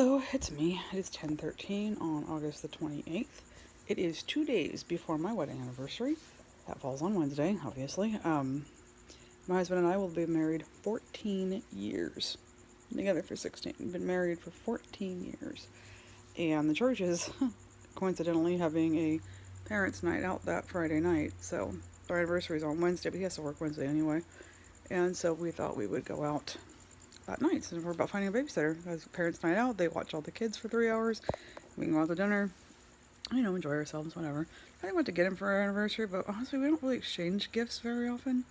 Hello, it's me. It is 10:13 on August the 28th. It is 2 days before my wedding anniversary. That falls on Wednesday, obviously. My husband and I will be married 14 years. Been together for 16. Been married for 14 years. And the church is coincidentally having a parents' night out that Friday night. So our anniversary is on Wednesday, but he has to work Wednesday anyway. And so we thought we would go out that night. So we're about finding a babysitter. As parents' night out, they watch all the kids for 3 hours. We can go out to dinner, enjoy ourselves, whatever. I didn't want to get him for our anniversary, but honestly, we don't really exchange gifts very often.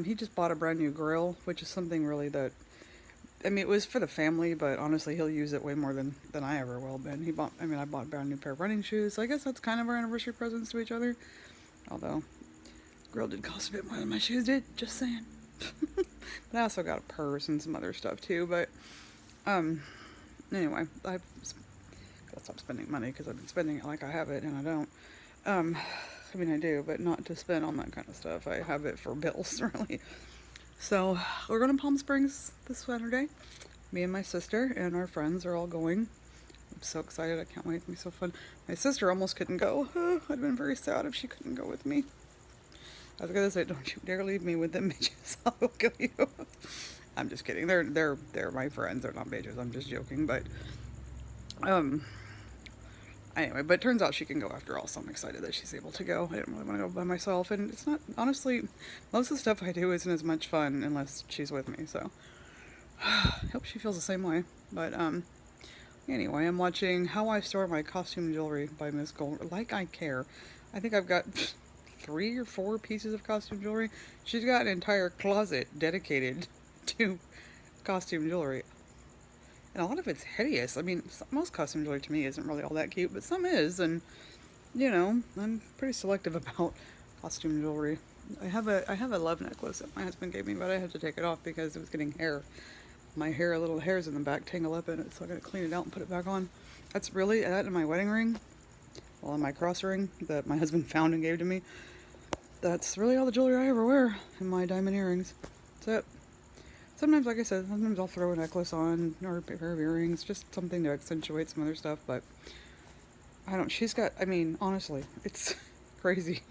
He just bought a brand new grill, which is something really that, it was for the family, but honestly, he'll use it way more than I ever will. And I bought a brand new pair of running shoes, so I guess that's kind of our anniversary presents to each other. Although, grill did cost a bit more than my shoes did, just saying. But I also got a purse and some other stuff too. But anyway, I've gotta stop spending money because I've been spending it like I have it, and I don't. I do, but not to spend on that kind of stuff. I have it for bills, really. So we're going to Palm Springs this Saturday. Me and my sister and our friends are all going. I'm so excited. I can't wait. It'll be so fun. My sister almost couldn't go. I'd have been very sad if she couldn't go with me. I was gonna say, don't you dare leave me with them bitches. I will kill you. I'm just kidding. They're my friends. They're not bitches. I'm just joking. But anyway, but it turns out she can go after all, so I'm excited that she's able to go. I didn't really want to go by myself, and it's not, honestly, most of the stuff I do isn't as much fun unless she's with me. So I hope she feels the same way. But anyway, I'm watching How I Store My Costume Jewelry by Miss Gold. Like I care. I think I've got 3 or 4 pieces of costume jewelry. She's got an entire closet dedicated to costume jewelry. And a lot of it's hideous. Most costume jewelry to me isn't really all that cute, but some is. And, I'm pretty selective about costume jewelry. I have a love necklace that my husband gave me, but I had to take it off because it was getting hair. My hair, little hairs in the back tangle up in it, so I gotta clean it out and put it back on. That's really that and my wedding ring. Well, and my cross ring that my husband found and gave to me. That's really all the jewelry I ever wear, and my diamond earrings. That's it. Sometimes, like I said, sometimes I'll throw a necklace on, or a pair of earrings, just something to accentuate some other stuff, but she's got, honestly, it's crazy.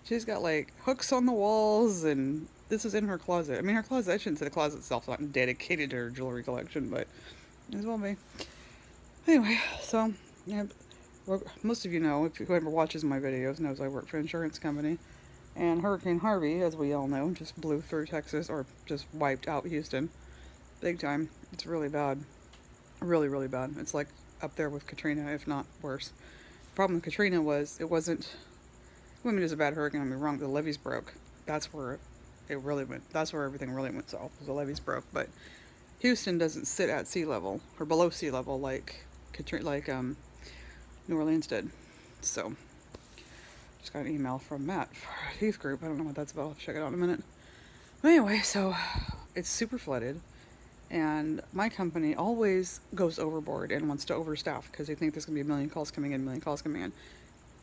She's got, hooks on the walls, and this is in her closet. Her closet, I shouldn't say the closet itself, not dedicated to her jewelry collection, but as well be. Anyway, so, yeah, most of you know, if whoever watches my videos knows I work for an insurance company. And Hurricane Harvey, as we all know, just blew through Texas, or just wiped out Houston. Big time. It's really bad. Really, really bad. It's like up there with Katrina, if not worse. The problem with Katrina was it wasn't, it was a bad hurricane, don't get me wrong, the levees broke. That's where it really went, that's where everything really went south, was the levees broke. But Houston doesn't sit at sea level, or below sea level, like New Orleans did. So, just got an email from Matt for a youth group. I don't know what that's about. I'll check it out in a minute. But anyway, so it's super flooded, and my company always goes overboard and wants to overstaff because they think there's going to be a million calls coming in, a million calls coming in.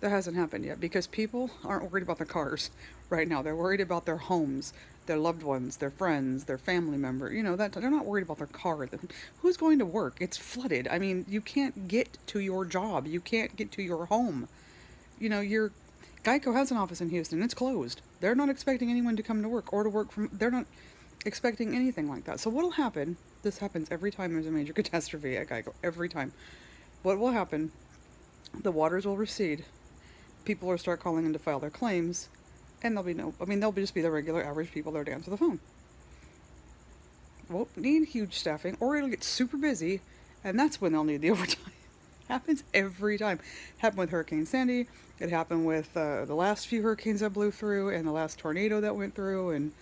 That hasn't happened yet because people aren't worried about their cars right now. They're worried about their homes, their loved ones, their friends, their family member. That they're not worried about their car. Who's going to work? It's flooded. You can't get to your job. You can't get to your home. Your Geico has an office in Houston. It's closed. They're not expecting anyone to come to work or to work from. They're not expecting anything like that. So what'll happen? This happens every time there's a major catastrophe at Geico. Every time. What will happen? The waters will recede. People will start calling in to file their claims, and they'll just be the regular average people there to answer the phone. Won't need huge staffing, or it'll get super busy, and that's when they'll need the overtime. Happens every time. Happened with Hurricane Sandy. It happened with the last few hurricanes that blew through, and the last tornado that went through, and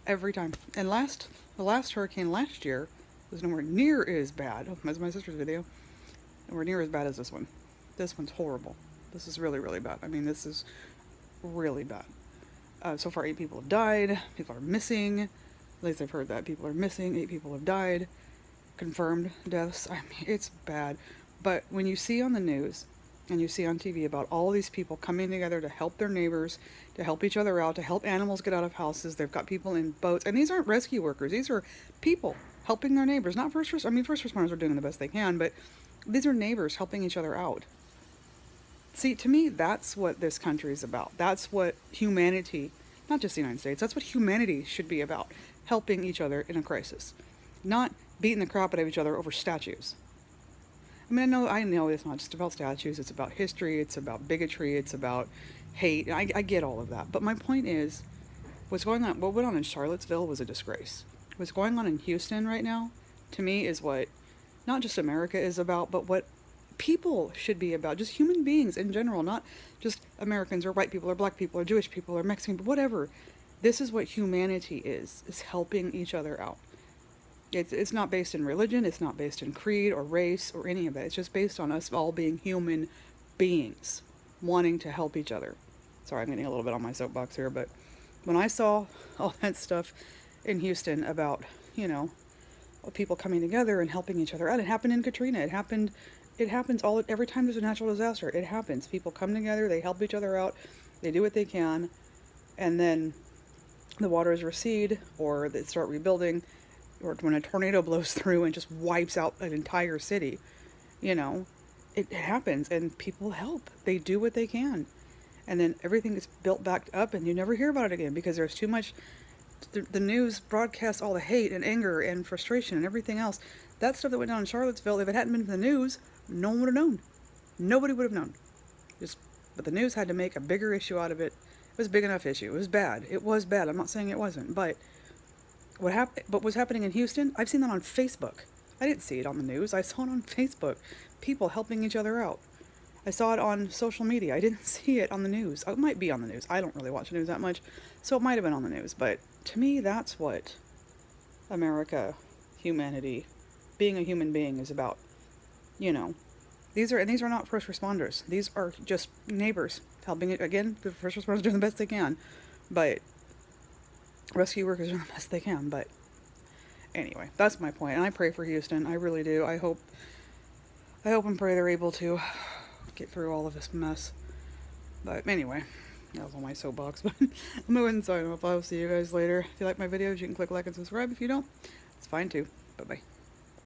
every time. And the last hurricane last year was nowhere near as bad. Oh, that's my sister's video. Nowhere near as bad as this one. This one's horrible. This is really, really bad. This is really bad. So far, 8 people have died. People are missing. At least I've heard that. People are missing. 8 people have died. Confirmed deaths. It's bad. But when you see on the news and you see on TV about all these people coming together to help their neighbors, to help each other out, to help animals get out of houses, they've got people in boats. And these aren't rescue workers. These are people helping their neighbors, not I mean, first responders are doing the best they can, but these are neighbors helping each other out. See, to me, that's what this country is about. That's what humanity, not just the United States, that's what humanity should be about. Helping each other in a crisis. Not beating the crap out of each other over statues. I mean, I know it's not just about statues. It's about history. It's about bigotry. It's about hate. I get all of that. But my point is, what went on in Charlottesville was a disgrace. What's going on in Houston right now, to me, is what not just America is about, but what people should be about. Just human beings in general, not just Americans or white people or black people or Jewish people or Mexican, whatever. This is what humanity is helping each other out. It's not based in religion, it's not based in creed or race or any of that. It's just based on us all being human beings, wanting to help each other. Sorry, I'm getting a little bit on my soapbox here, but when I saw all that stuff in Houston about, people coming together and helping each other out, it happened in Katrina. It happens every time there's a natural disaster. It happens. People come together, they help each other out, they do what they can, and then the waters recede or they start rebuilding, or when a tornado blows through and just wipes out an entire city, it happens, and people help. They do what they can. And then everything is built back up, and you never hear about it again because there's too much. The news broadcasts all the hate and anger and frustration and everything else. That stuff that went down in Charlottesville, if it hadn't been for the news, no one would have known. Nobody would have known. But the news had to make a bigger issue out of it. It was a big enough issue. It was bad. It was bad. I'm not saying it wasn't, but what was happening in Houston, I've seen that on Facebook. I didn't see it on the news. I saw it on Facebook. People helping each other out. I saw it on social media. I didn't see it on the news. It might be on the news. I don't really watch the news that much, so it might have been on the news. But to me, that's what America, humanity, being a human being is about. These are not first responders. These are just neighbors helping it. Again, the first responders are doing the best they can, but rescue workers are doing the best they can. But anyway, that's my point. And I pray for Houston. I really do. I hope and pray they're able to get through all of this mess. But anyway, that was on my soapbox. But I'm going to sign off. I'll see you guys later. If you like my videos, you can click like and subscribe. If you don't, it's fine too. Bye bye.